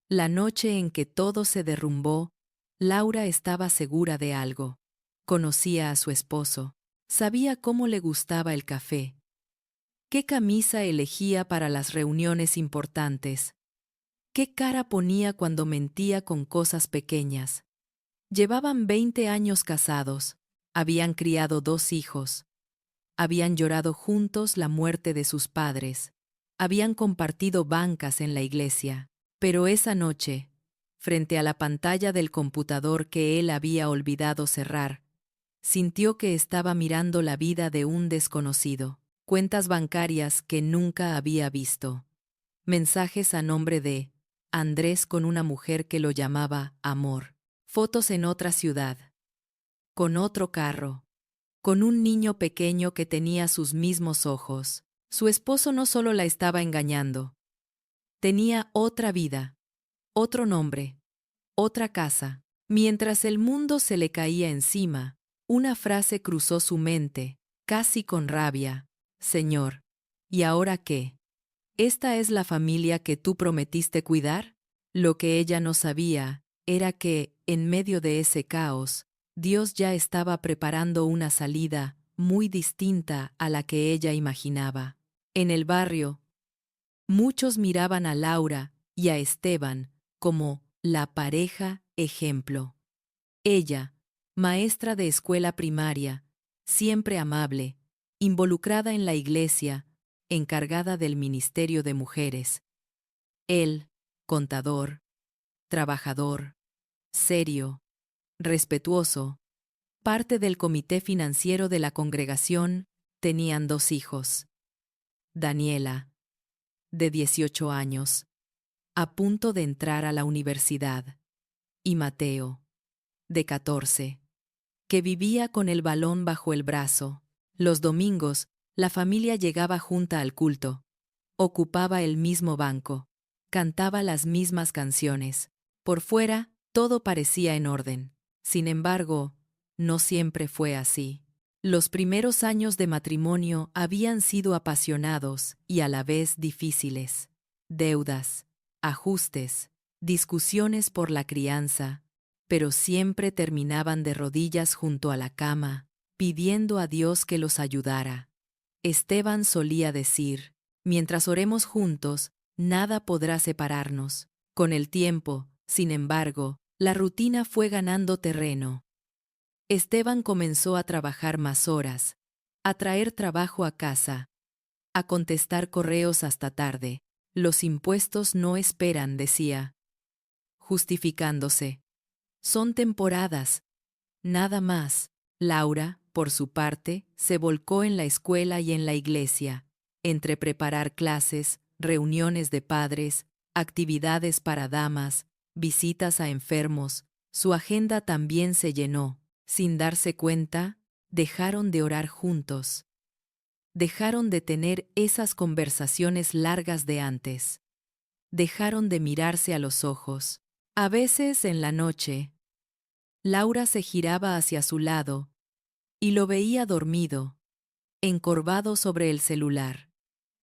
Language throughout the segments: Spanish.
La noche en que todo se derrumbó, Laura estaba segura de algo. Conocía a su esposo. Sabía cómo le gustaba el café. ¿Qué camisa elegía para las reuniones importantes? ¿Qué cara ponía cuando mentía con cosas pequeñas? Llevaban 20 años casados. Habían criado 2 hijos. Habían llorado juntos la muerte de sus padres. Habían compartido bancas en la iglesia. Pero esa noche, frente a la pantalla del computador que él había olvidado cerrar, sintió que estaba mirando la vida de un desconocido. Cuentas bancarias que nunca había visto. Mensajes a nombre de Andrés con una mujer que lo llamaba amor. Fotos en otra ciudad. Con otro carro. Con un niño pequeño que tenía sus mismos ojos. Su esposo no solo la estaba engañando. Tenía otra vida, otro nombre, otra casa. Mientras el mundo se le caía encima, una frase cruzó su mente, casi con rabia. Señor, ¿y ahora qué? ¿Esta es la familia que tú prometiste cuidar? Lo que ella no sabía era que, en medio de ese caos, Dios ya estaba preparando una salida muy distinta a la que ella imaginaba. En el barrio, muchos miraban a Laura y a Esteban como la pareja ejemplo. Ella, maestra de escuela primaria, siempre amable, involucrada en la iglesia, encargada del ministerio de mujeres. Él, contador, trabajador, serio, respetuoso, parte del comité financiero de la congregación, tenían 2 hijos. Daniela, de 18 años, a punto de entrar a la universidad, y Mateo, de 14, que vivía con el balón bajo el brazo. Los domingos, la familia llegaba junta al culto. Ocupaba el mismo banco. Cantaba las mismas canciones. Por fuera, todo parecía en orden. Sin embargo, no siempre fue así. Los primeros años de matrimonio habían sido apasionados y a la vez difíciles. Deudas, ajustes, discusiones por la crianza, pero siempre terminaban de rodillas junto a la cama, pidiendo a Dios que los ayudara. Esteban solía decir: mientras oremos juntos, nada podrá separarnos. Con el tiempo, sin embargo, la rutina fue ganando terreno. Esteban comenzó a trabajar más horas, a traer trabajo a casa, a contestar correos hasta tarde. Los impuestos no esperan, decía, justificándose. Son temporadas, nada más. Laura, por su parte, se volcó en la escuela y en la iglesia, entre preparar clases, reuniones de padres, actividades para damas, visitas a enfermos. Su agenda también se llenó. Sin darse cuenta, dejaron de orar juntos. Dejaron de tener esas conversaciones largas de antes. Dejaron de mirarse a los ojos. A veces, en la noche, Laura se giraba hacia su lado y lo veía dormido, encorvado sobre el celular.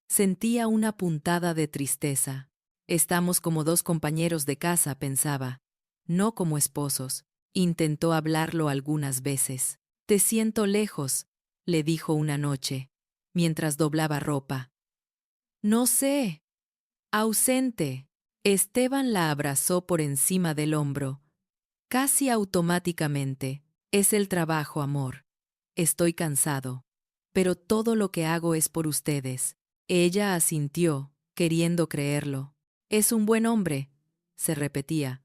Sentía una puntada de tristeza. Estamos como 2 compañeros de casa, pensaba, no como esposos. Intentó hablarlo algunas veces. Te siento lejos, le dijo una noche, mientras doblaba ropa. No sé. Ausente. Esteban la abrazó por encima del hombro. Casi automáticamente. Es el trabajo, amor. Estoy cansado. Pero todo lo que hago es por ustedes. Ella asintió, queriendo creerlo. Es un buen hombre, se repetía.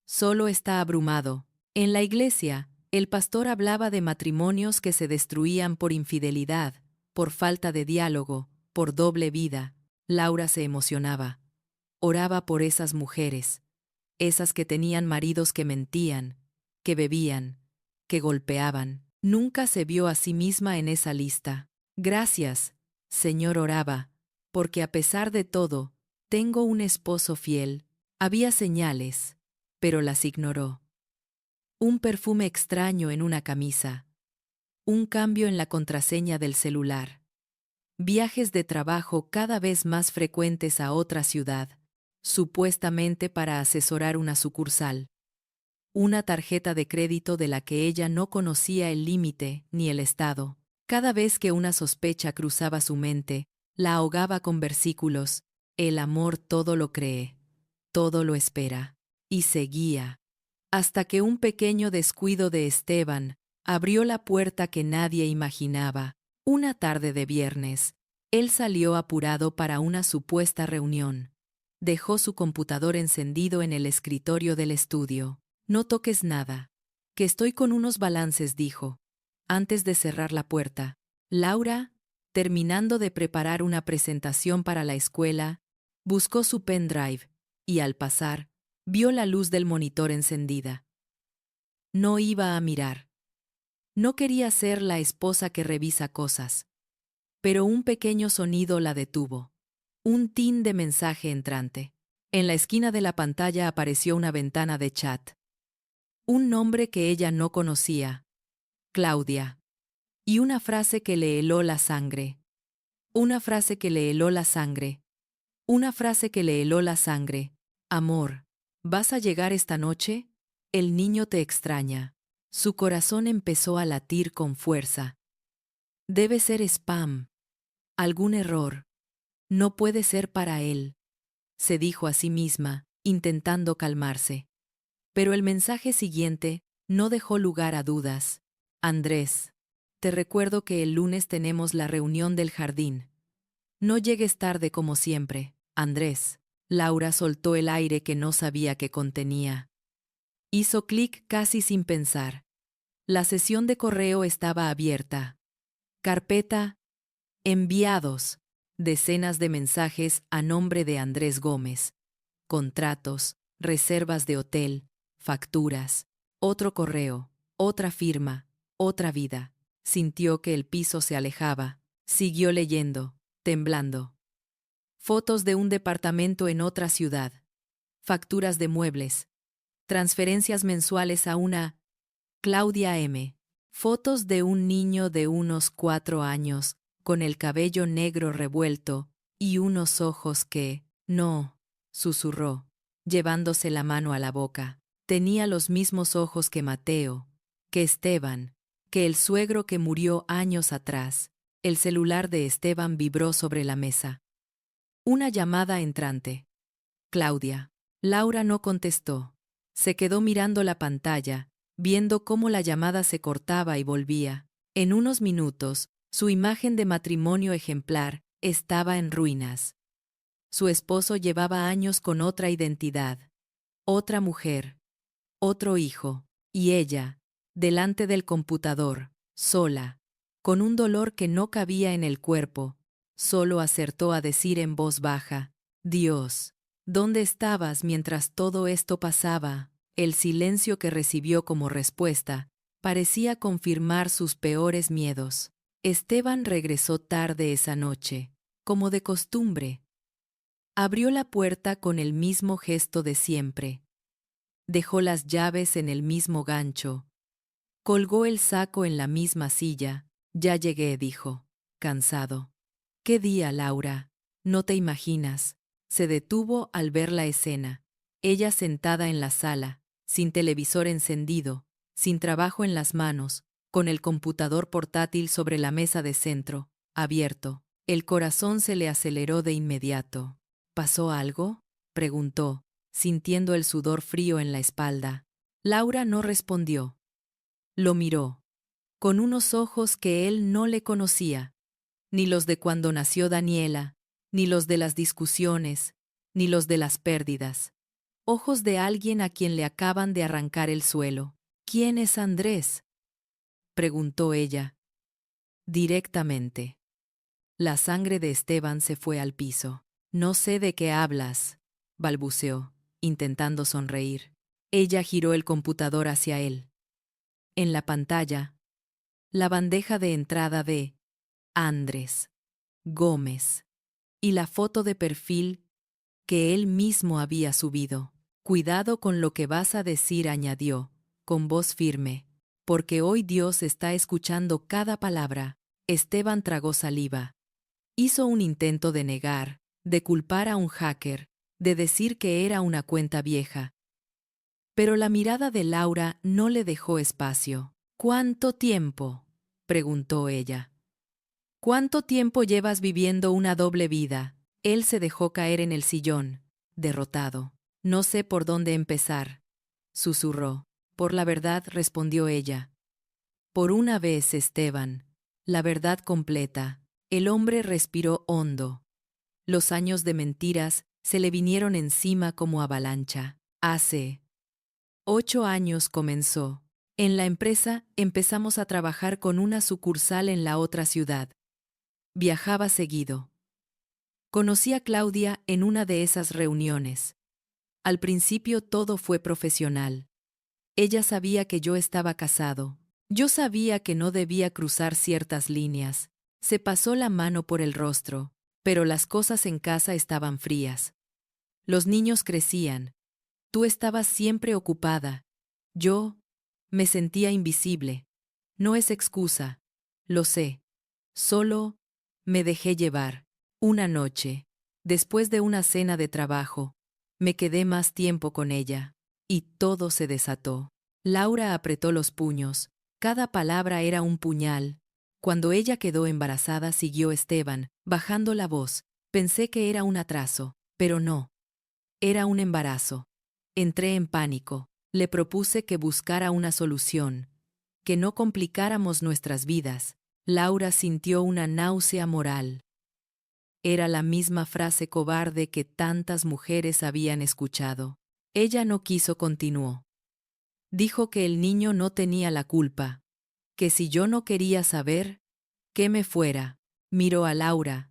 Solo está abrumado. En la iglesia, el pastor hablaba de matrimonios que se destruían por infidelidad, por falta de diálogo, por doble vida. Laura se emocionaba. Oraba por esas mujeres, esas que tenían maridos que mentían, que bebían, que golpeaban. Nunca se vio a sí misma en esa lista. Gracias, Señor, oraba, porque a pesar de todo, tengo un esposo fiel. Había señales, pero las ignoró. Un perfume extraño en una camisa. Un cambio en la contraseña del celular. Viajes de trabajo cada vez más frecuentes a otra ciudad. supuestamente para asesorar una sucursal. Una tarjeta de crédito de la que ella no conocía el límite ni el estado. Cada vez que una sospecha cruzaba su mente, la ahogaba con versículos: el amor todo lo cree, todo lo espera. Y seguía, hasta que un pequeño descuido de Esteban abrió la puerta que nadie imaginaba. Una tarde de viernes, él salió apurado para una supuesta reunión. Dejó su computador encendido en el escritorio del estudio. No toques nada, que estoy con unos balances, dijo, antes de cerrar la puerta. Laura, terminando de preparar una presentación para la escuela, buscó su pendrive y, al pasar, vio la luz del monitor encendida. No iba a mirar. No quería ser la esposa que revisa cosas. Pero un pequeño sonido la detuvo. Un tin de mensaje entrante. En la esquina de la pantalla apareció una ventana de chat. Un nombre que ella no conocía. Claudia. Y una frase que le heló la sangre. Una frase que le heló la sangre. Una frase que le heló la sangre. Amor, ¿vas a llegar esta noche? El niño te extraña. Su corazón empezó a latir con fuerza. Debe ser spam. Algún error. No puede ser para él, se dijo a sí misma, intentando calmarse. Pero el mensaje siguiente no dejó lugar a dudas. Andrés, te recuerdo que el lunes tenemos la reunión del jardín. No llegues tarde como siempre, Andrés. Laura soltó el aire que no sabía que contenía. Hizo clic casi sin pensar. La sesión de correo estaba abierta. Carpeta, enviados. Decenas de mensajes a nombre de Andrés Gómez. Contratos, reservas de hotel, facturas, otro correo, otra firma, otra vida. Sintió que el piso se alejaba. Siguió leyendo, temblando. Fotos de un departamento en otra ciudad. Facturas de muebles. Transferencias mensuales a una Claudia M. Fotos de un niño de unos 4 años, con el cabello negro revuelto, y unos ojos que, no, susurró, llevándose la mano a la boca. Tenía los mismos ojos que Mateo, que Esteban, que el suegro que murió años atrás. El celular de Esteban vibró sobre la mesa. Una llamada entrante. Claudia. Laura no contestó. Se quedó mirando la pantalla, viendo cómo la llamada se cortaba y volvía. En unos minutos, su imagen de matrimonio ejemplar estaba en ruinas. Su esposo llevaba años con otra identidad, otra mujer, otro hijo, y ella, delante del computador, sola, con un dolor que no cabía en el cuerpo, solo acertó a decir en voz baja: Dios, ¿dónde estabas mientras todo esto pasaba? El silencio que recibió como respuesta parecía confirmar sus peores miedos. Esteban regresó tarde esa noche, como de costumbre. Abrió la puerta con el mismo gesto de siempre. Dejó las llaves en el mismo gancho. Colgó el saco en la misma silla. Ya llegué, dijo, cansado. ¿Qué día, Laura? No te imaginas. Se detuvo al ver la escena. Ella sentada en la sala, sin televisor encendido, sin trabajo en las manos, con el computador portátil sobre la mesa de centro, abierto. El corazón se le aceleró de inmediato. ¿Pasó algo?, preguntó, sintiendo el sudor frío en la espalda. Laura no respondió. Lo miró, con unos ojos que él no le conocía, ni los de cuando nació Daniela, ni los de las discusiones, ni los de las pérdidas. Ojos de alguien a quien le acaban de arrancar el suelo. ¿Quién es Andrés?, preguntó ella. Directamente. La sangre de Esteban se fue al piso. No sé de qué hablas, balbuceó, intentando sonreír. Ella giró el computador hacia él. En la pantalla, la bandeja de entrada de Andrés Gómez y la foto de perfil que él mismo había subido. Cuidado con lo que vas a decir, añadió, con voz firme, porque hoy Dios está escuchando cada palabra. Esteban tragó saliva. Hizo un intento de negar, de culpar a un hacker, de decir que era una cuenta vieja. Pero la mirada de Laura no le dejó espacio. ¿Cuánto tiempo?, preguntó ella. ¿Cuánto tiempo llevas viviendo una doble vida? Él se dejó caer en el sillón, derrotado. No sé por dónde empezar, susurró. Por la verdad, respondió ella. Por una vez, Esteban. La verdad completa. El hombre respiró hondo. Los años de mentiras se le vinieron encima como avalancha. Hace 8 años comenzó. En la empresa empezamos a trabajar con una sucursal en la otra ciudad. Viajaba seguido. Conocí a Claudia en una de esas reuniones. Al principio todo fue profesional. Ella sabía que yo estaba casado. Yo sabía que no debía cruzar ciertas líneas. Se pasó la mano por el rostro, pero las cosas en casa estaban frías. Los niños crecían. Tú estabas siempre ocupada. Yo me sentía invisible. No es excusa. Lo sé. Solo me dejé llevar. Una noche, después de una cena de trabajo, me quedé más tiempo con ella. Y todo se desató. Laura apretó los puños. Cada palabra era un puñal. Cuando ella quedó embarazada, siguió Esteban, bajando la voz. Pensé que era un atraso, pero no. Era un embarazo. Entré en pánico. Le propuse que buscara una solución, que no complicáramos nuestras vidas. Laura sintió una náusea moral. Era la misma frase cobarde que tantas mujeres habían escuchado. Ella no quiso, continuó. Dijo que el niño no tenía la culpa, que si yo no quería saber, que me fuera. Miró a Laura,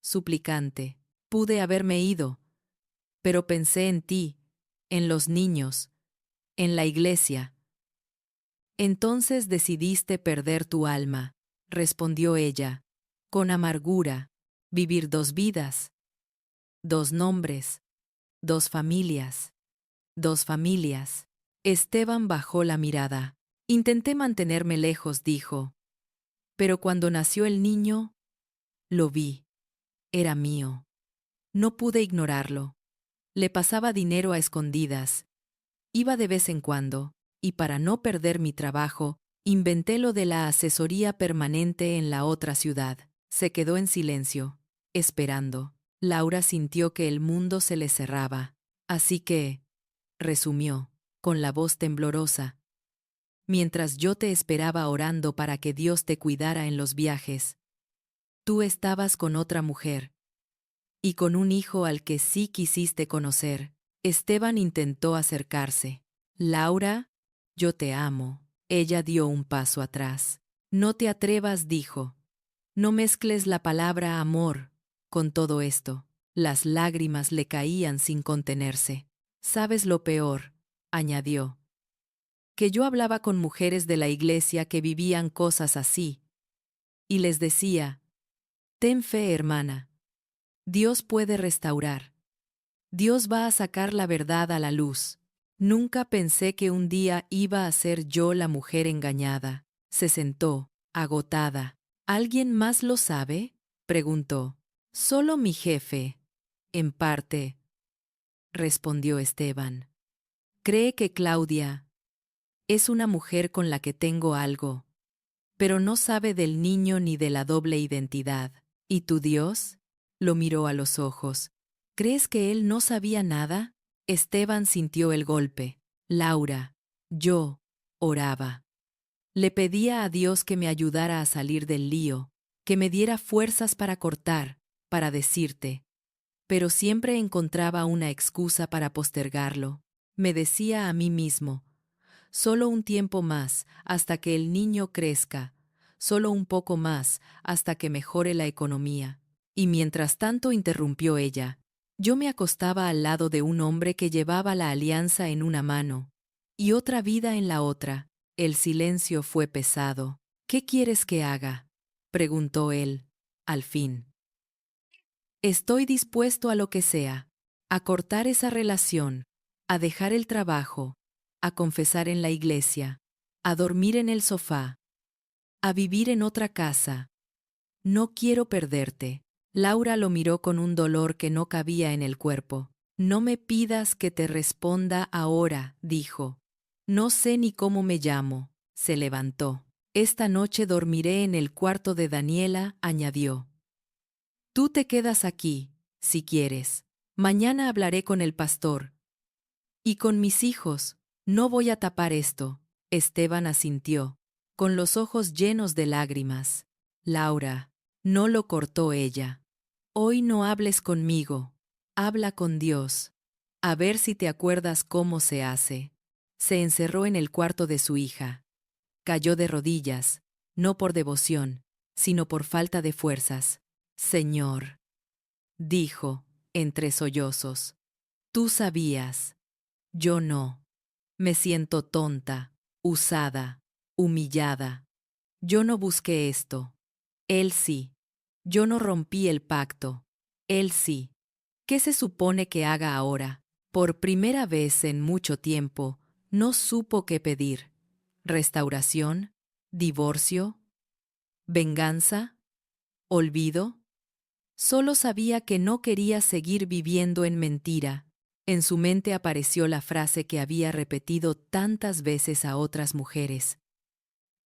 suplicante. Pude haberme ido, pero pensé en ti, en los niños, en la iglesia. Entonces decidiste perder tu alma, respondió ella, con amargura, vivir 2 vidas, 2 nombres, 2 familias, 2 familias. Esteban bajó la mirada. Intenté mantenerme lejos, dijo. Pero cuando nació el niño, lo vi. Era mío. No pude ignorarlo. Le pasaba dinero a escondidas. Iba de vez en cuando, y para no perder mi trabajo, inventé lo de la asesoría permanente en la otra ciudad. Se quedó en silencio, esperando. Laura sintió que el mundo se le cerraba. Así que, resumió, con la voz temblorosa, mientras yo te esperaba orando para que Dios te cuidara en los viajes, tú estabas con otra mujer. Y con un hijo al que sí quisiste conocer. Esteban intentó acercarse. Laura, yo te amo. Ella dio un paso atrás. No te atrevas, dijo. No mezcles la palabra amor con todo esto. Las lágrimas le caían sin contenerse. ¿Sabes lo peor?, añadió. Que yo hablaba con mujeres de la iglesia que vivían cosas así. Y les decía, ten fe, hermana. Dios puede restaurar. Dios va a sacar la verdad a la luz. Nunca pensé que un día iba a ser yo la mujer engañada. Se sentó, agotada. ¿Alguien más lo sabe?, preguntó. Solo mi jefe. En parte, respondió Esteban. Cree que Claudia es una mujer con la que tengo algo, pero no sabe del niño ni de la doble identidad. ¿Y tu Dios? Lo miró a los ojos. ¿Crees que él no sabía nada? Esteban sintió el golpe. Laura, yo oraba. Le pedía a Dios que me ayudara a salir del lío, que me diera fuerzas para cortar, para decirte. Pero siempre encontraba una excusa para postergarlo. Me decía a mí mismo, solo un tiempo más, hasta que el niño crezca, solo un poco más, hasta que mejore la economía. Y mientras tanto, interrumpió ella, yo me acostaba al lado de un hombre que llevaba la alianza en una mano y otra vida en la otra. El silencio fue pesado. ¿Qué quieres que haga?, preguntó él, al fin. Estoy dispuesto a lo que sea, a cortar esa relación, a dejar el trabajo, a confesar en la iglesia, a dormir en el sofá, a vivir en otra casa. No quiero perderte. Laura lo miró con un dolor que no cabía en el cuerpo. No me pidas que te responda ahora, dijo. No sé ni cómo me llamo. Se levantó. Esta noche dormiré en el cuarto de Daniela, añadió. Tú te quedas aquí, si quieres. Mañana hablaré con el pastor. Y con mis hijos. No voy a tapar esto. Esteban asintió, con los ojos llenos de lágrimas. Laura, no lo cortó ella. Hoy no hables conmigo. Habla con Dios. A ver si te acuerdas cómo se hace. Se encerró en el cuarto de su hija. Cayó de rodillas, no por devoción, sino por falta de fuerzas. Señor, dijo, entre sollozos. Tú sabías. Yo no. Me siento tonta, usada, humillada. Yo no busqué esto. Él sí. Yo no rompí el pacto. Él sí. ¿Qué se supone que haga ahora? Por primera vez en mucho tiempo, no supo qué pedir. ¿Restauración? ¿Divorcio? ¿Venganza? ¿Olvido? Solo sabía que no quería seguir viviendo en mentira. En su mente apareció la frase que había repetido tantas veces a otras mujeres.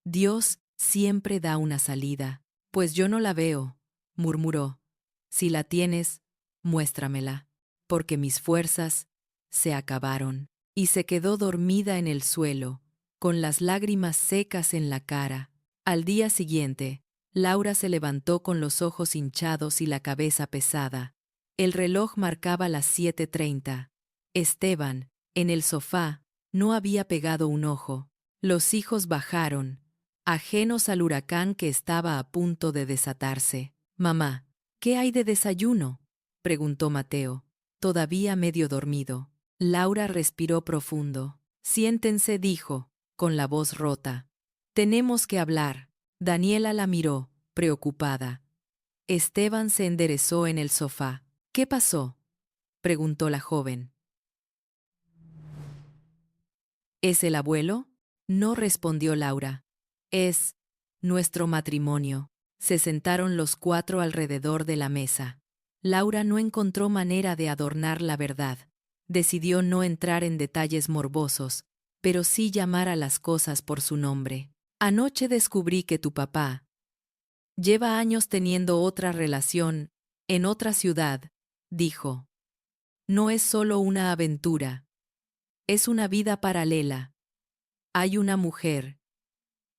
Dios siempre da una salida. Pues yo no la veo, murmuró. Si la tienes, muéstramela, porque mis fuerzas se acabaron. Y se quedó dormida en el suelo, con las lágrimas secas en la cara. Al día siguiente, Laura se levantó con los ojos hinchados y la cabeza pesada. El reloj marcaba las 7:30. Esteban, en el sofá, no había pegado un ojo. Los hijos bajaron, ajenos al huracán que estaba a punto de desatarse. Mamá, ¿qué hay de desayuno?, preguntó Mateo, todavía medio dormido. Laura respiró profundo. Siéntense, dijo, con la voz rota. Tenemos que hablar. Daniela la miró, preocupada. Esteban se enderezó en el sofá. ¿Qué pasó?, preguntó la joven. ¿Es el abuelo? No, respondió Laura. Es nuestro matrimonio. Se sentaron los cuatro alrededor de la mesa. Laura no encontró manera de adornar la verdad. Decidió no entrar en detalles morbosos, pero sí llamar a las cosas por su nombre. Anoche descubrí que tu papá lleva años teniendo otra relación, en otra ciudad, dijo. No es solo una aventura. Es una vida paralela. Hay una mujer.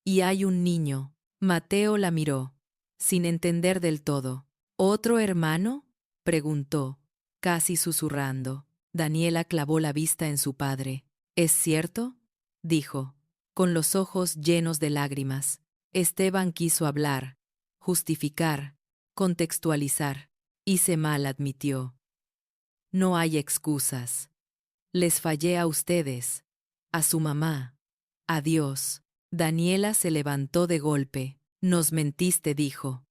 Y hay un niño. Mateo la miró, sin entender del todo. ¿Otro hermano?, preguntó, casi susurrando. Daniela clavó la vista en su padre. ¿Es cierto?, dijo, con los ojos llenos de lágrimas. Esteban quiso hablar, justificar, contextualizar. Hice mal, admitió. No hay excusas. Les fallé a ustedes, a su mamá, a Dios. Daniela se levantó de golpe. Nos mentiste, dijo.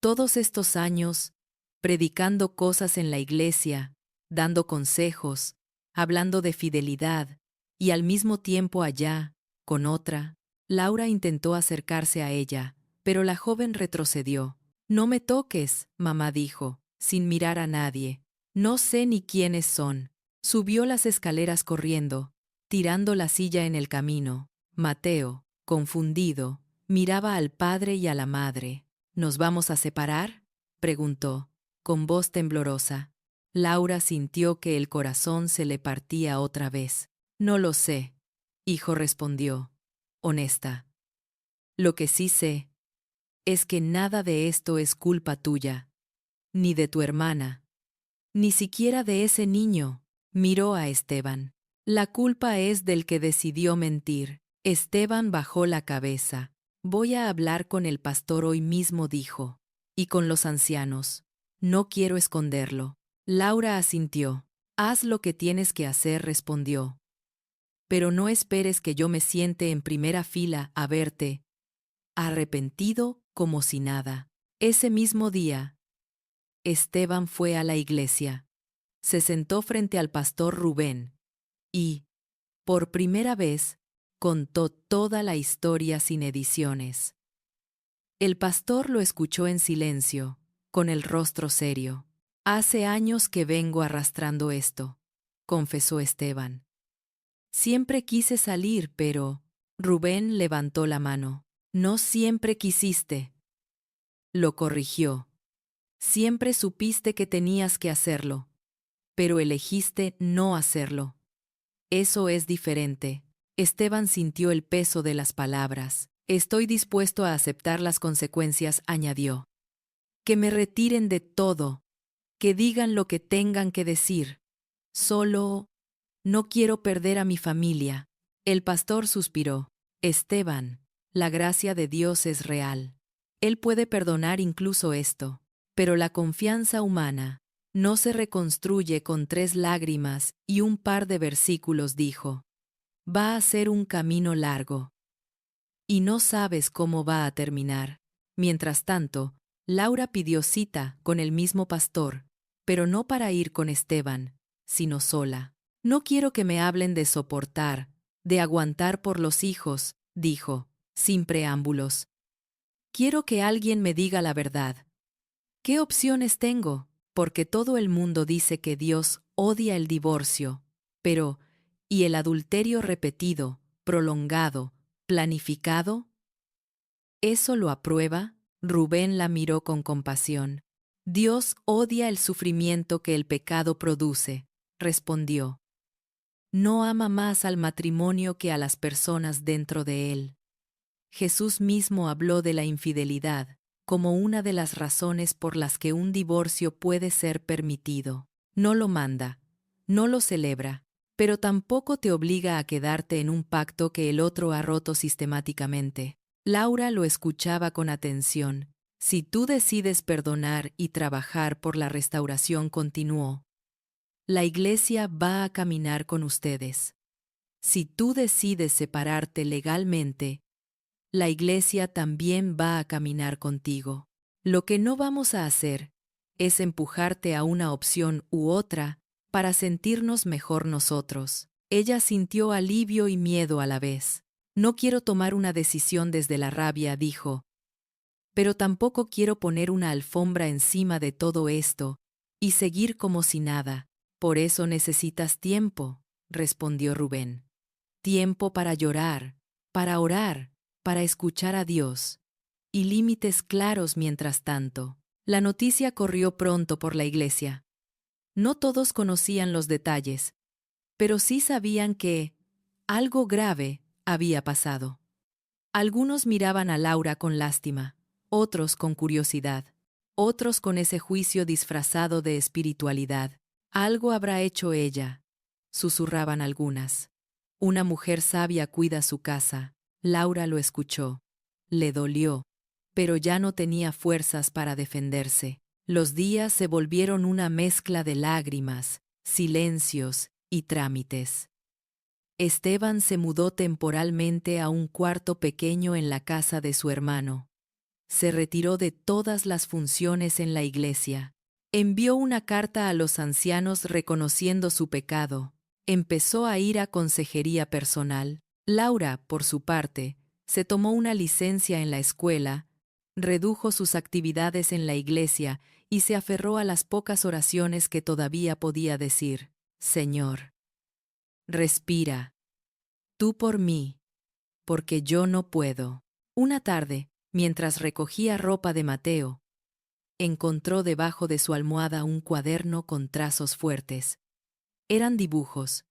Todos estos años, predicando cosas en la iglesia, dando consejos, hablando de fidelidad, y al mismo tiempo allá, con otra. Laura intentó acercarse a ella, pero la joven retrocedió. No me toques, mamá dijo, sin mirar a nadie. No sé ni quiénes son. Subió las escaleras corriendo, tirando la silla en el camino. Mateo, confundido, miraba al padre y a la madre. ¿Nos vamos a separar?, preguntó, con voz temblorosa. Laura sintió que el corazón se le partía otra vez. No lo sé, hijo, respondió, honesta. Lo que sí sé es que nada de esto es culpa tuya, ni de tu hermana, ni siquiera de ese niño. Miró a Esteban. La culpa es del que decidió mentir. Esteban bajó la cabeza. Voy a hablar con el pastor hoy mismo, dijo. Y con los ancianos. No quiero esconderlo. Laura asintió. Haz lo que tienes que hacer, respondió. Pero no esperes que yo me siente en primera fila a verte arrepentido como si nada. Ese mismo día, Esteban fue a la iglesia. Se sentó frente al pastor Rubén y, por primera vez, contó toda la historia sin ediciones. El pastor lo escuchó en silencio, con el rostro serio. Hace años que vengo arrastrando esto, confesó Esteban. Siempre quise salir, pero... Rubén levantó la mano. No siempre quisiste. Lo corrigió. Siempre supiste que tenías que hacerlo, pero elegiste no hacerlo. Eso es diferente. Esteban sintió el peso de las palabras. Estoy dispuesto a aceptar las consecuencias, añadió. Que me retiren de todo, que digan lo que tengan que decir. Solo... no quiero perder a mi familia. El pastor suspiró. Esteban, la gracia de Dios es real. Él puede perdonar incluso esto. Pero la confianza humana no se reconstruye con 3 lágrimas y un par de versículos, dijo. Va a ser un camino largo. Y no sabes cómo va a terminar. Mientras tanto, Laura pidió cita con el mismo pastor, pero no para ir con Esteban, sino sola. No quiero que me hablen de soportar, de aguantar por los hijos, dijo, sin preámbulos. Quiero que alguien me diga la verdad. ¿Qué opciones tengo? Porque todo el mundo dice que Dios odia el divorcio, pero, ¿y el adulterio repetido, prolongado, planificado? ¿Eso lo aprueba? Rubén la miró con compasión. Dios odia el sufrimiento que el pecado produce, respondió. No ama más al matrimonio que a las personas dentro de él. Jesús mismo habló de la infidelidad como una de las razones por las que un divorcio puede ser permitido. No lo manda, no lo celebra, pero tampoco te obliga a quedarte en un pacto que el otro ha roto sistemáticamente. Laura lo escuchaba con atención. Si tú decides perdonar y trabajar por la restauración, continuó, la Iglesia va a caminar con ustedes. Si tú decides separarte legalmente, la Iglesia también va a caminar contigo. Lo que no vamos a hacer es empujarte a una opción u otra para sentirnos mejor nosotros. Ella sintió alivio y miedo a la vez. No quiero tomar una decisión desde la rabia, dijo. Pero tampoco quiero poner una alfombra encima de todo esto y seguir como si nada. Por eso necesitas tiempo, respondió Rubén. Tiempo para llorar, para orar, para escuchar a Dios. Y límites claros mientras tanto. La noticia corrió pronto por la iglesia. No todos conocían los detalles, pero sí sabían que algo grave había pasado. Algunos miraban a Laura con lástima, otros con curiosidad, otros con ese juicio disfrazado de espiritualidad. Algo habrá hecho ella, susurraban algunas. Una mujer sabia cuida su casa. Laura lo escuchó. Le dolió, pero ya no tenía fuerzas para defenderse. Los días se volvieron una mezcla de lágrimas, silencios y trámites. Esteban se mudó temporalmente a un cuarto pequeño en la casa de su hermano. Se retiró de todas las funciones en la iglesia. Envió una carta a los ancianos reconociendo su pecado. Empezó a ir a consejería personal. Laura, por su parte, se tomó una licencia en la escuela, redujo sus actividades en la iglesia y se aferró a las pocas oraciones que todavía podía decir. Señor, respira. Tú por mí, porque yo no puedo. Una tarde, mientras recogía ropa de Mateo, encontró debajo de su almohada un cuaderno con trazos fuertes. Eran dibujos.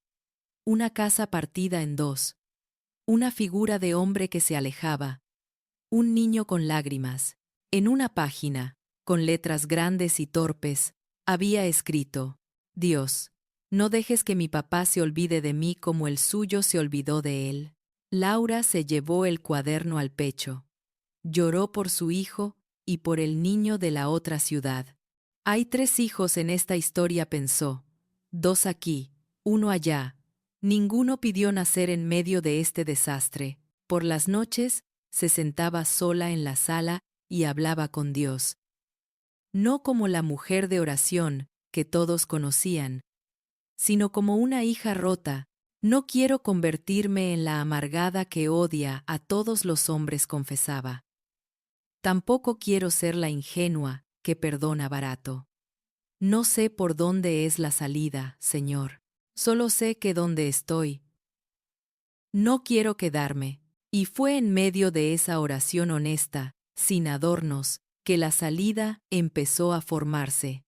Una casa partida en 2. Una figura de hombre que se alejaba. Un niño con lágrimas. En una página, con letras grandes y torpes, había escrito: Dios, no dejes que mi papá se olvide de mí como el suyo se olvidó de él. Laura se llevó el cuaderno al pecho. Lloró por su hijo y por el niño de la otra ciudad. Hay 3 hijos en esta historia, pensó. 2 aquí, 1 allá. Ninguno pidió nacer en medio de este desastre. Por las noches, se sentaba sola en la sala y hablaba con Dios. No como la mujer de oración que todos conocían, sino como una hija rota. No quiero convertirme en la amargada que odia a todos los hombres, confesaba. Tampoco quiero ser la ingenua que perdona barato. No sé por dónde es la salida, Señor. Solo sé que donde estoy, no quiero quedarme. Y fue en medio de esa oración honesta, sin adornos, que la salida empezó a formarse.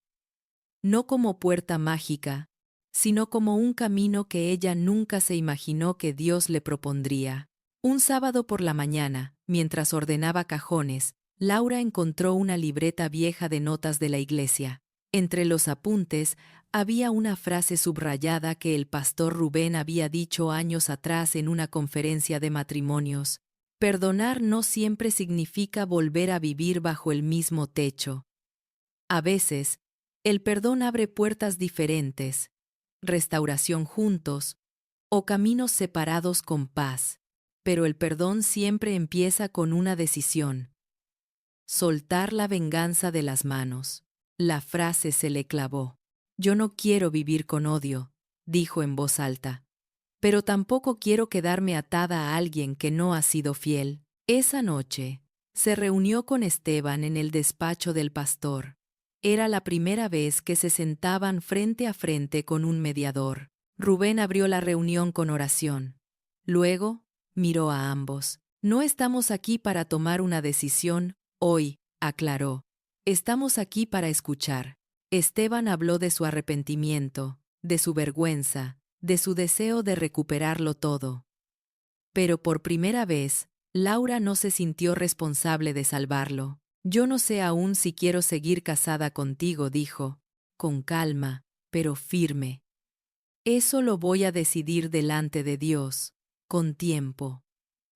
No como puerta mágica, sino como un camino que ella nunca se imaginó que Dios le propondría. Un sábado por la mañana, mientras ordenaba cajones, Laura encontró una libreta vieja de notas de la iglesia. Entre los apuntes había una frase subrayada que el pastor Rubén había dicho años atrás en una conferencia de matrimonios. Perdonar no siempre significa volver a vivir bajo el mismo techo. A veces, el perdón abre puertas diferentes, restauración juntos o caminos separados con paz, pero el perdón siempre empieza con una decisión: soltar la venganza de las manos. La frase se le clavó. Yo no quiero vivir con odio, dijo en voz alta, pero tampoco quiero quedarme atada a alguien que no ha sido fiel. Esa noche, se reunió con Esteban en el despacho del pastor. Era la primera vez que se sentaban frente a frente con un mediador. Rubén abrió la reunión con oración. Luego, miró a ambos. No estamos aquí para tomar una decisión hoy, aclaró. Estamos aquí para escuchar. Esteban habló de su arrepentimiento, de su vergüenza, de su deseo de recuperarlo todo. Pero por primera vez, Laura no se sintió responsable de salvarlo. Yo no sé aún si quiero seguir casada contigo, dijo, con calma, pero firme. Eso lo voy a decidir delante de Dios, con tiempo.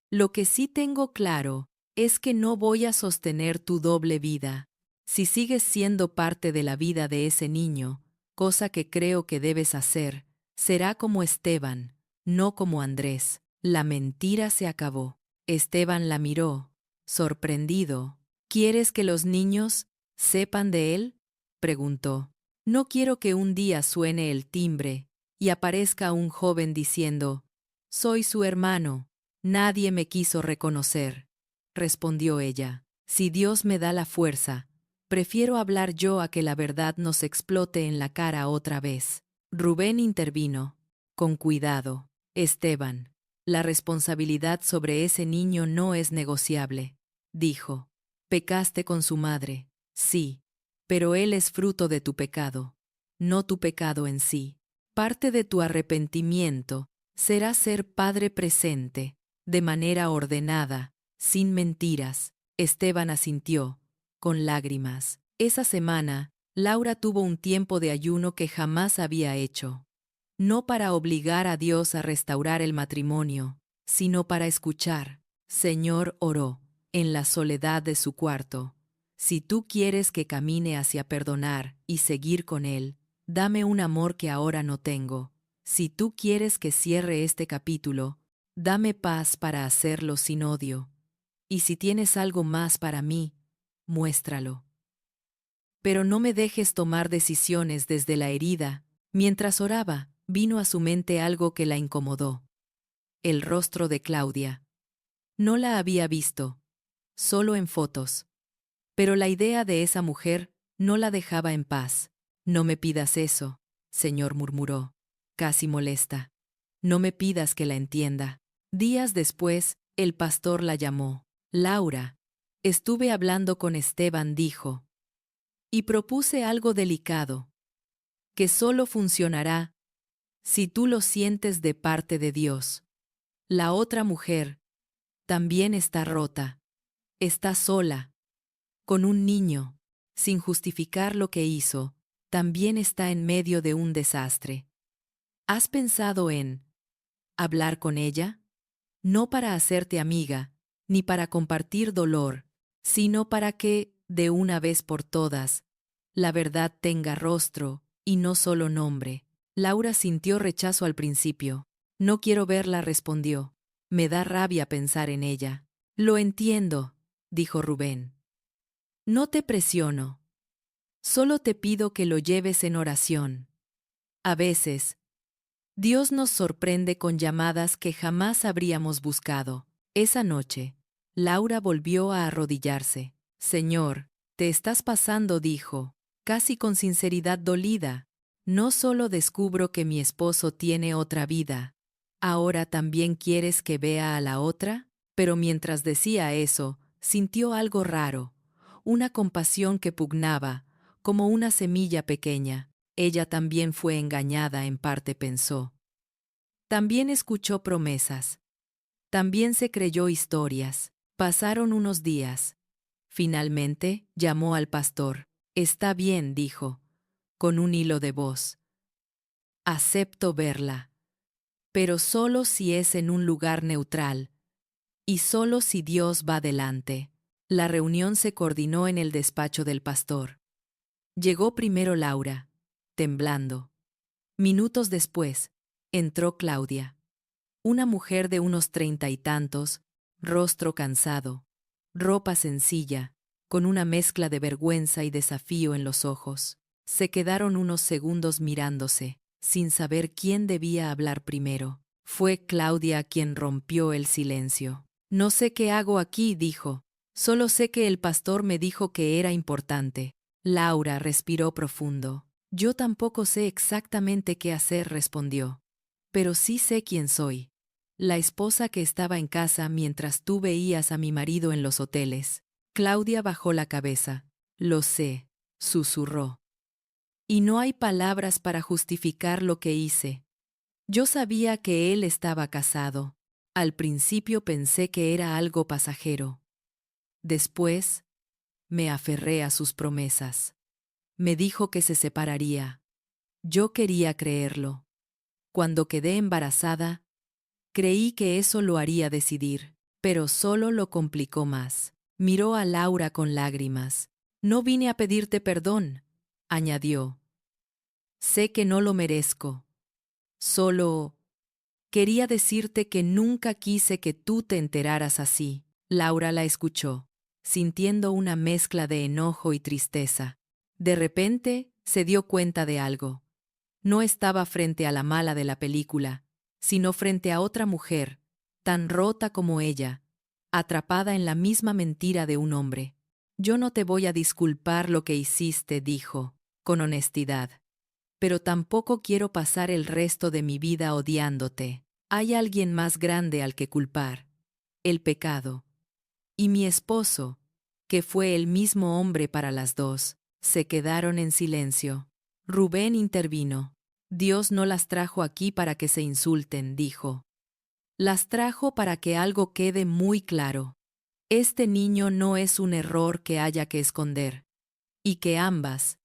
Lo que sí tengo claro es que no voy a sostener tu doble vida. Si sigues siendo parte de la vida de ese niño, cosa que creo que debes hacer, será como Esteban, no como Andrés. La mentira se acabó. Esteban la miró, sorprendido. ¿Quieres que los niños sepan de él?, preguntó. No quiero que un día suene el timbre y aparezca un joven diciendo: soy su hermano. Nadie me quiso reconocer, respondió ella. Si Dios me da la fuerza, prefiero hablar yo a que la verdad nos explote en la cara otra vez. Rubén intervino. Con cuidado, Esteban. La responsabilidad sobre ese niño no es negociable, dijo. Pecaste con su madre, sí, pero él es fruto de tu pecado, no tu pecado en sí. Parte de tu arrepentimiento será ser padre presente, de manera ordenada, sin mentiras. Esteban asintió, con lágrimas. Esa semana, Laura tuvo un tiempo de ayuno que jamás había hecho. No para obligar a Dios a restaurar el matrimonio, sino para escuchar. Señor, oró, en la soledad de su cuarto. Si tú quieres que camine hacia perdonar y seguir con Él, dame un amor que ahora no tengo. Si tú quieres que cierre este capítulo, dame paz para hacerlo sin odio. Y si tienes algo más para mí, muéstralo. Pero no me dejes tomar decisiones desde la herida. Mientras oraba, vino a su mente algo que la incomodó. El rostro de Claudia. No la había visto, solo en fotos. Pero la idea de esa mujer no la dejaba en paz. No me pidas eso, señor, murmuró, casi molesta. No me pidas que la entienda. Días después, el pastor la llamó. Laura. Estuve hablando con Esteban, dijo. Y propuse algo delicado, que solo funcionará si tú lo sientes de parte de Dios. La otra mujer también está rota, está sola, con un niño, sin justificar lo que hizo, también está en medio de un desastre. ¿Has pensado en hablar con ella? No para hacerte amiga, ni para compartir dolor, sino para que, de una vez por todas, la verdad tenga rostro y no solo nombre. Laura sintió rechazo al principio. No quiero verla, respondió. Me da rabia pensar en ella. Lo entiendo, dijo Rubén. No te presiono. Solo te pido que lo lleves en oración. A veces, Dios nos sorprende con llamadas que jamás habríamos buscado. Esa noche, Laura volvió a arrodillarse. Señor, te estás pasando, dijo. casi con sinceridad dolida. No solo descubro que mi esposo tiene otra vida, ¿ahora también quieres que vea a la otra? Pero mientras decía eso, sintió algo raro, una compasión que pugnaba, como una semilla pequeña. Ella también fue engañada en parte, pensó. También escuchó promesas. También se creyó historias. Pasaron unos días. Finalmente, llamó al pastor. Está bien, dijo, con un hilo de voz. Acepto verla. Pero solo si es en un lugar neutral. Y solo si Dios va delante. La reunión se coordinó en el despacho del pastor. Llegó primero Laura, temblando. Minutos después, entró Claudia. Una mujer de unos 30 y tantos, rostro cansado, ropa sencilla, con una mezcla de vergüenza y desafío en los ojos. Se quedaron unos segundos mirándose, sin saber quién debía hablar primero. Fue Claudia quien rompió el silencio. No sé qué hago aquí, dijo. Solo sé que el pastor me dijo que era importante. Laura respiró profundo. Yo tampoco sé exactamente qué hacer, respondió. Pero sí sé quién soy. La esposa que estaba en casa mientras tú veías a mi marido en los hoteles. Claudia bajó la cabeza. Lo sé, susurró. Y no hay palabras para justificar lo que hice. Yo sabía que él estaba casado. Al principio pensé que era algo pasajero. Después, me aferré a sus promesas. Me dijo que se separaría. Yo quería creerlo. Cuando quedé embarazada, creí que eso lo haría decidir, pero solo lo complicó más. Miró a Laura con lágrimas. No vine a pedirte perdón, añadió. Sé que no lo merezco. Solo quería decirte que nunca quise que tú te enteraras así. Laura la escuchó, sintiendo una mezcla de enojo y tristeza. De repente, se dio cuenta de algo. No estaba frente a la mala de la película, sino frente a otra mujer, tan rota como ella, atrapada en la misma mentira de un hombre. Yo no te voy a disculpar lo que hiciste, dijo, con honestidad. Pero tampoco quiero pasar el resto de mi vida odiándote. Hay alguien más grande al que culpar. El pecado. Y mi esposo, que fue el mismo hombre para las dos, se quedaron en silencio. Rubén intervino. Dios no las trajo aquí para que se insulten, dijo. Las trajo para que algo quede muy claro. Este niño no es un error que haya que esconder. Y que ambas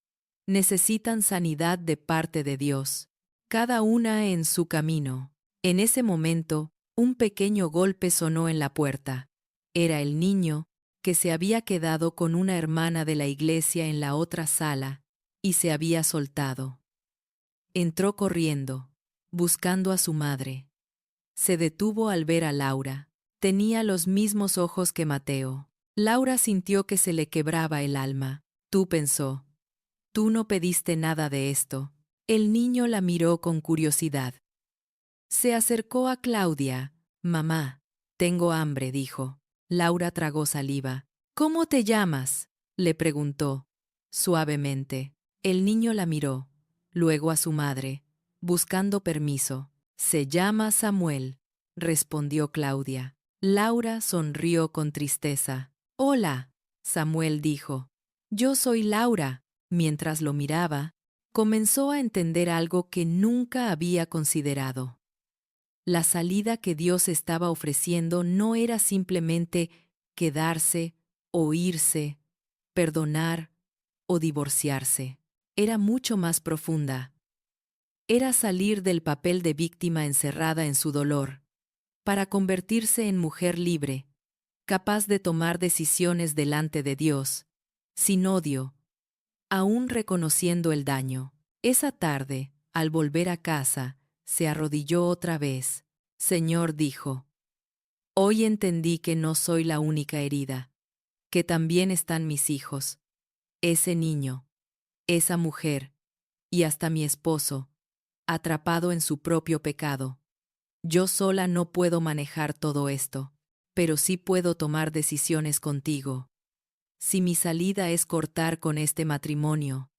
necesitan sanidad de parte de Dios, cada una en su camino. En ese momento, un pequeño golpe sonó en la puerta. Era el niño, que se había quedado con una hermana de la iglesia en la otra sala, y se había soltado. Entró corriendo, buscando a su madre. Se detuvo al ver a Laura. Tenía los mismos ojos que Mateo. Laura sintió que se le quebraba el alma. Tú, pensó. Tú no pediste nada de esto. El niño la miró con curiosidad. Se acercó a Claudia. Mamá, tengo hambre, dijo. Laura tragó saliva. ¿Cómo te llamas?, le preguntó, suavemente. El niño la miró, luego a su madre, buscando permiso. Se llama Samuel, respondió Claudia. Laura sonrió con tristeza. Hola, Samuel dijo. Yo soy Laura. Mientras lo miraba, comenzó a entender algo que nunca había considerado. La salida que Dios estaba ofreciendo no era simplemente quedarse o irse, perdonar o divorciarse. Era mucho más profunda. Era salir del papel de víctima encerrada en su dolor, para convertirse en mujer libre, capaz de tomar decisiones delante de Dios, sin odio, aún reconociendo el daño. Esa tarde, al volver a casa, se arrodilló otra vez. Señor, dijo, hoy entendí que no soy la única herida, que también están mis hijos, ese niño, esa mujer, y hasta mi esposo, atrapado en su propio pecado. Yo sola no puedo manejar todo esto, pero sí puedo tomar decisiones contigo. Si mi salida es cortar con este matrimonio,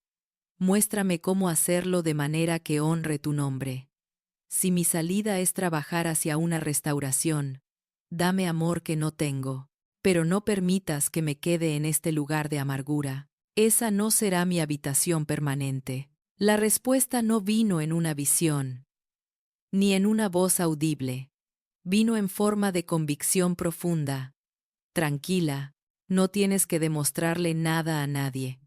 muéstrame cómo hacerlo de manera que honre tu nombre. Si mi salida es trabajar hacia una restauración, dame amor que no tengo, pero no permitas que me quede en este lugar de amargura. Esa no será mi habitación permanente. La respuesta no vino en una visión, ni en una voz audible. Vino en forma de convicción profunda. Tranquila, no tienes que demostrarle nada a nadie.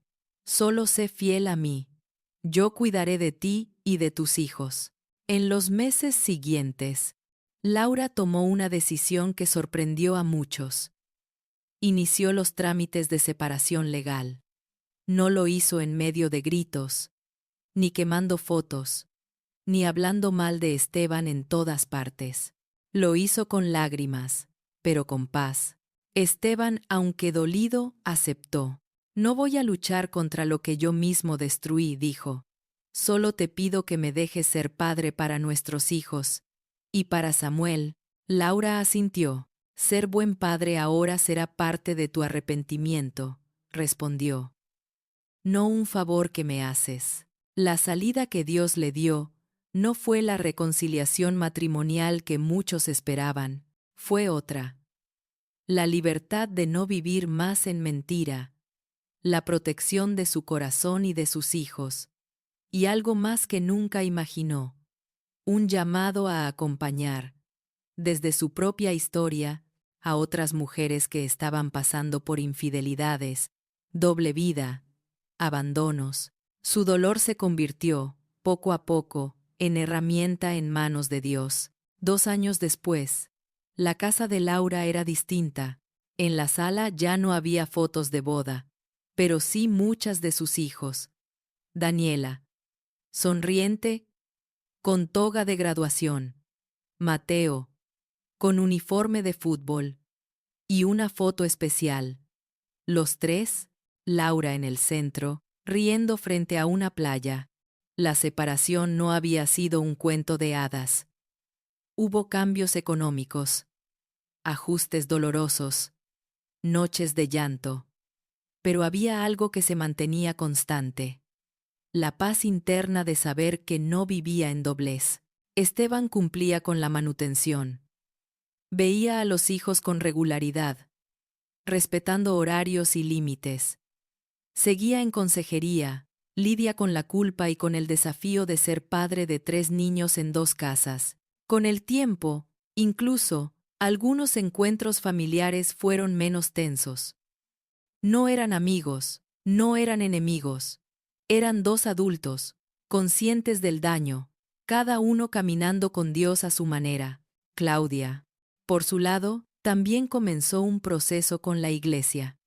Solo sé fiel a mí. Yo cuidaré de ti y de tus hijos. En los meses siguientes, Laura tomó una decisión que sorprendió a muchos. Inició los trámites de separación legal. No lo hizo en medio de gritos, ni quemando fotos, ni hablando mal de Esteban en todas partes. Lo hizo con lágrimas, pero con paz. Esteban, aunque dolido, aceptó. No voy a luchar contra lo que yo mismo destruí, dijo. Solo te pido que me dejes ser padre para nuestros hijos. Y para Samuel, Laura asintió. Ser buen padre ahora será parte de tu arrepentimiento, respondió. No un favor que me haces. La salida que Dios le dio no fue la reconciliación matrimonial que muchos esperaban, fue otra. La libertad de no vivir más en mentira, la protección de su corazón y de sus hijos, y algo más que nunca imaginó, un llamado a acompañar, desde su propia historia, a otras mujeres que estaban pasando por infidelidades, doble vida, abandonos. Su dolor se convirtió, poco a poco, en herramienta en manos de Dios. 2 años después, la casa de Laura era distinta. En la sala ya no había fotos de boda, pero sí muchas de sus hijos. Daniela, sonriente, con toga de graduación. Mateo, con uniforme de fútbol. Y una foto especial. Los tres, Laura en el centro, riendo frente a una playa. La separación no había sido un cuento de hadas. Hubo cambios económicos, ajustes dolorosos, noches de llanto. Pero había algo que se mantenía constante. La paz interna de saber que no vivía en doblez. Esteban cumplía con la manutención. Veía a los hijos con regularidad, respetando horarios y límites. Seguía en consejería, lidia con la culpa y con el desafío de ser padre de 3 niños en 2 casas. Con el tiempo, incluso, algunos encuentros familiares fueron menos tensos. No eran amigos, no eran enemigos. Eran 2 adultos, conscientes del daño, cada uno caminando con Dios a su manera. Claudia, por su lado, también comenzó un proceso con la iglesia.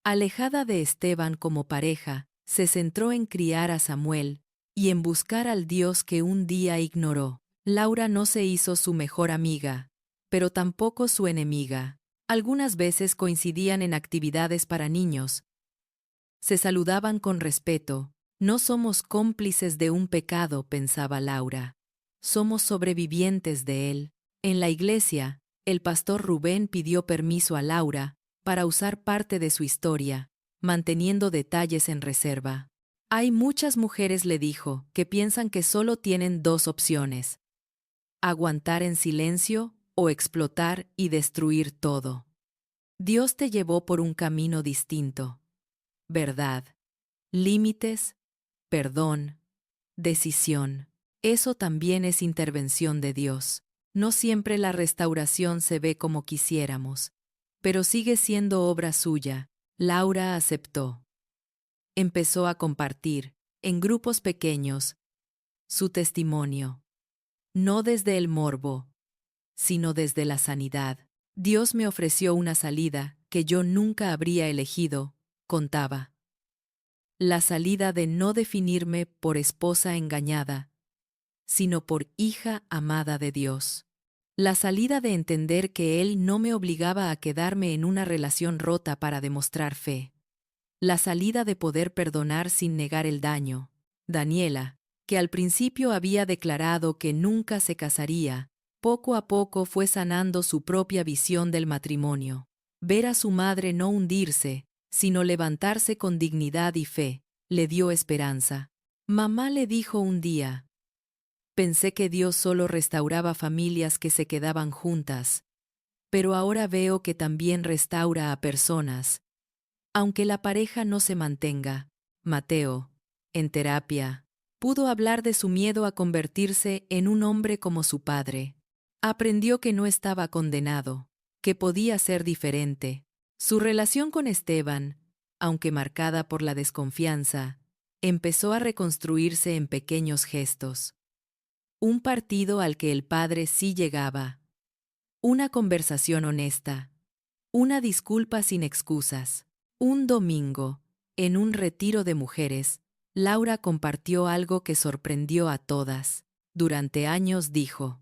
Alejada de Esteban como pareja, se centró en criar a Samuel y en buscar al Dios que un día ignoró. Laura no se hizo su mejor amiga, pero tampoco su enemiga. Algunas veces coincidían en actividades para niños. Se saludaban con respeto. No somos cómplices de un pecado, pensaba Laura. Somos sobrevivientes de él. En la iglesia, el pastor Rubén pidió permiso a Laura para usar parte de su historia, manteniendo detalles en reserva. Hay muchas mujeres, le dijo, que piensan que solo tienen 2 opciones: aguantar en silencio o explotar y destruir todo. Dios te llevó por un camino distinto. Verdad, límites, perdón, decisión. Eso también es intervención de Dios. No siempre la restauración se ve como quisiéramos, pero sigue siendo obra suya. Laura aceptó. Empezó a compartir, en grupos pequeños, su testimonio. No desde el morbo, sino desde la sanidad. Dios me ofreció una salida que yo nunca habría elegido, contaba. La salida de no definirme por esposa engañada, sino por hija amada de Dios. La salida de entender que Él no me obligaba a quedarme en una relación rota para demostrar fe. La salida de poder perdonar sin negar el daño. Daniela, que al principio había declarado que nunca se casaría, poco a poco fue sanando su propia visión del matrimonio. Ver a su madre no hundirse, sino levantarse con dignidad y fe. le dio esperanza. Mamá le dijo un día: pensé que Dios solo restauraba familias que se quedaban juntas, pero ahora veo que también restaura a personas, aunque la pareja no se mantenga. Mateo, en terapia, pudo hablar de su miedo a convertirse en un hombre como su padre. Aprendió que no estaba condenado, que podía ser diferente. Su relación con Esteban, aunque marcada por la desconfianza, empezó a reconstruirse en pequeños gestos. Un partido al que el padre sí llegaba. Una conversación honesta. Una disculpa sin excusas. Un domingo, en un retiro de mujeres, Laura compartió algo que sorprendió a todas. Durante años dijo: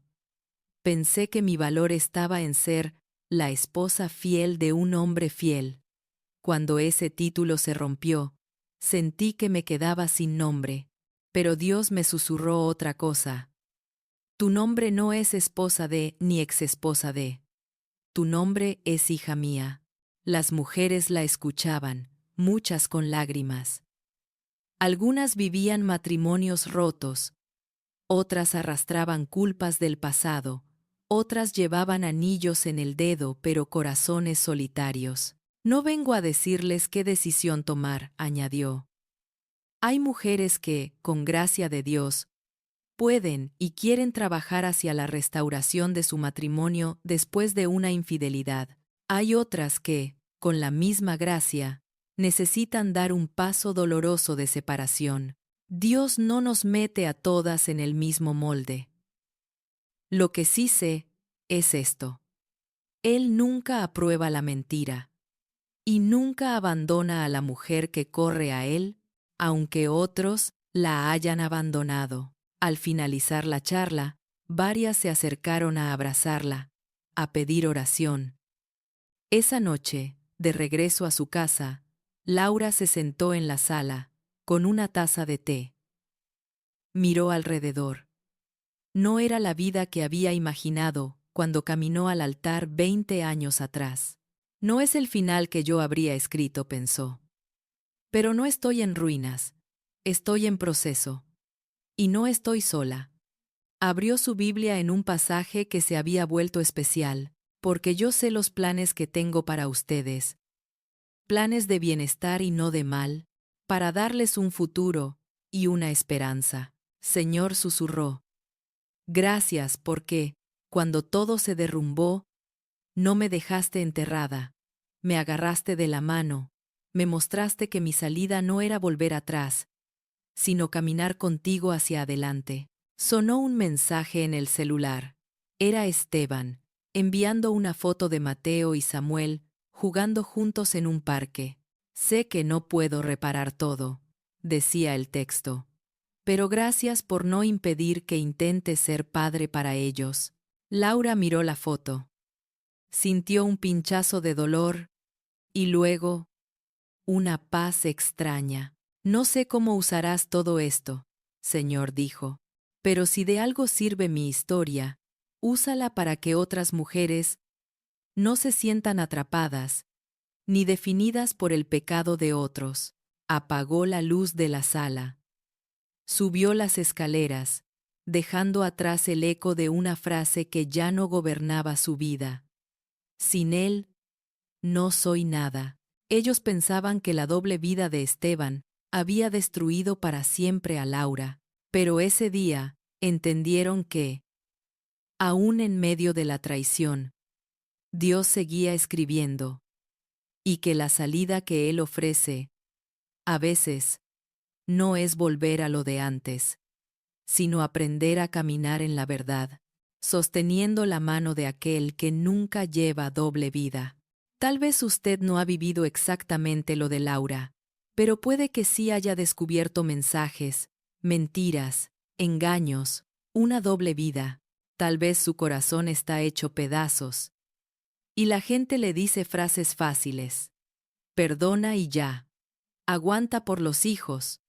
pensé que mi valor estaba en ser la esposa fiel de un hombre fiel. Cuando ese título se rompió, sentí que me quedaba sin nombre, pero Dios me susurró otra cosa. Tu nombre no es esposa de ni exesposa de. Tu nombre es hija mía. Las mujeres la escuchaban, muchas con lágrimas. Algunas vivían matrimonios rotos, otras arrastraban culpas del pasado, otras llevaban anillos en el dedo pero corazones solitarios. No vengo a decirles qué decisión tomar, añadió. Hay mujeres que, con gracia de Dios, pueden y quieren trabajar hacia la restauración de su matrimonio después de una infidelidad. Hay otras que, con la misma gracia, necesitan dar un paso doloroso de separación. Dios no nos mete a todas en el mismo molde. Lo que sí sé es esto: Él nunca aprueba la mentira y nunca abandona a la mujer que corre a Él, aunque otros la hayan abandonado. Al finalizar la charla, varias se acercaron a abrazarla, a pedir oración. Esa noche, de regreso a su casa, Laura se sentó en la sala, con una taza de té. Miró alrededor. No era la vida que había imaginado cuando caminó al altar 20 años atrás. No es el final que yo habría escrito, pensó. Pero no estoy en ruinas, estoy en proceso. Y no estoy sola. Abrió su Biblia en un pasaje que se había vuelto especial, porque yo sé los planes que tengo para ustedes. Planes de bienestar y no de mal, para darles un futuro y una esperanza. Señor, susurró. Gracias porque, cuando todo se derrumbó, no me dejaste enterrada. Me agarraste de la mano, me mostraste que mi salida no era volver atrás, sino caminar contigo hacia adelante. Sonó un mensaje en el celular. Era Esteban, enviando una foto de Mateo y Samuel jugando juntos en un parque. Sé que no puedo reparar todo, decía el texto, pero gracias por no impedir que intente ser padre para ellos. Laura miró la foto. Sintió un pinchazo de dolor y luego una paz extraña. No sé cómo usarás todo esto, Señor, dijo, pero si de algo sirve mi historia, úsala para que otras mujeres no se sientan atrapadas, ni definidas por el pecado de otros. Apagó la luz de la sala. Subió las escaleras, dejando atrás el eco de una frase que ya no gobernaba su vida. Sin él, no soy nada. Ellos pensaban que la doble vida de Esteban había destruido para siempre a Laura, pero ese día entendieron que, aún en medio de la traición, Dios seguía escribiendo, y que la salida que Él ofrece, a veces, no es volver a lo de antes, sino aprender a caminar en la verdad, sosteniendo la mano de aquel que nunca lleva doble vida. Tal vez usted no ha vivido exactamente lo de Laura, pero puede que sí haya descubierto mensajes, mentiras, engaños, una doble vida. Tal vez su corazón está hecho pedazos. Y la gente le dice frases fáciles. Perdona y ya. Aguanta por los hijos.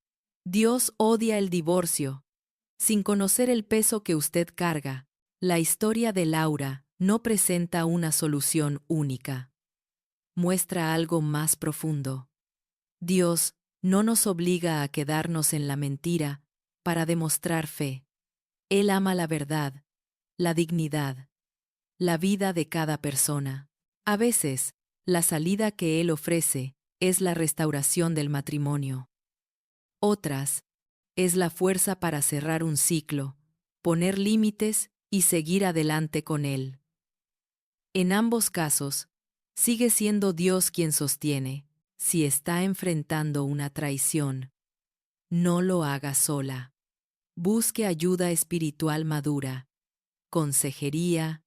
Dios odia el divorcio. Sin conocer el peso que usted carga, la historia de Laura no presenta una solución única. Muestra algo más profundo. Dios No nos obliga a quedarnos en la mentira para demostrar fe. Él ama la verdad, la dignidad, la vida de cada persona. A veces, la salida que Él ofrece es la restauración del matrimonio. Otras, es la fuerza para cerrar un ciclo, poner límites y seguir adelante con Él. En ambos casos, sigue siendo Dios quien sostiene. Si está enfrentando una traición, no lo haga sola. Busque ayuda espiritual madura, consejería,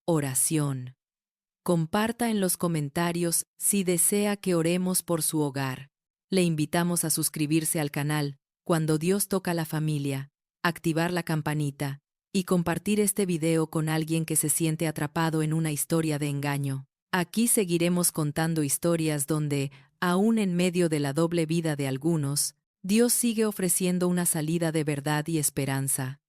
oración. Comparta en los comentarios si desea que oremos por su hogar. Le invitamos a suscribirse al canal Cuando Dios toca la familia, activar la campanita y compartir este video con alguien que se siente atrapado en una historia de engaño. Aquí seguiremos contando historias donde, aún en medio de la doble vida de algunos, Dios sigue ofreciendo una salida de verdad y esperanza.